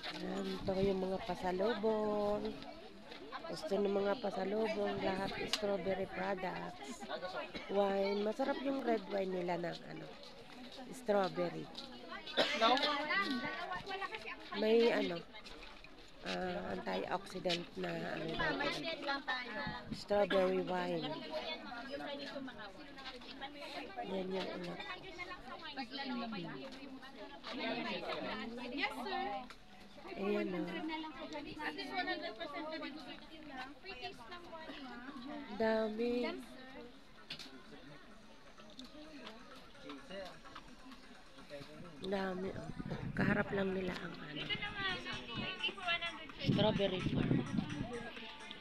Ayan, ito yung mga pasalubong. Gusto ng mga pasalubong, lahat strawberry products. Wine, masarap yung red wine nila ng strawberry. May antioxidant na strawberry wine. Yan yung Yes, sir. ayan o. At least 100% na dito. Free taste lang wine, ma'am. Dami. Dami oh. Kaharap lang nila ang strawberry farm.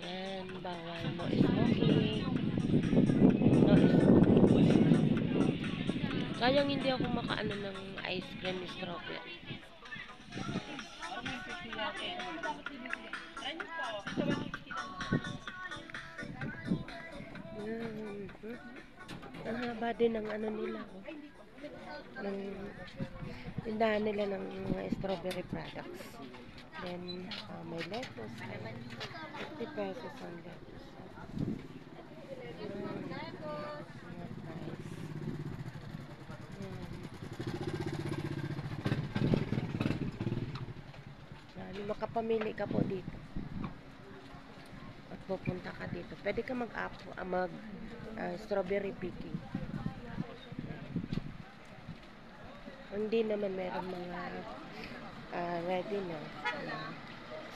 Yan, bawal no smoking. No smoking. Sayang hindi ako makaano ng ice cream strawberry. Ang haba din ng nila oh. Ng tindahan nila ng mga strawberry products. Then, may lettuce. 50 pesos ang lettuce. Mga price. Makapamili ka po dito. At pupunta ka dito. Pwede ka mag strawberry picking. Hindi naman meron mga ready na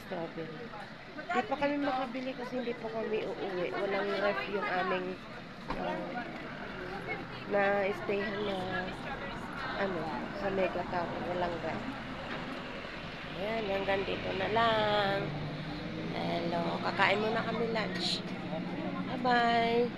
strawberry. Di pa kami makabili kasi hindi pa kami uuwi. Walang ref yung aming na stayhan na sa Mega Tower. Walang ref. Ayan, hanggang dito na lang. Hello, kakain muna kami lunch. Bye-bye.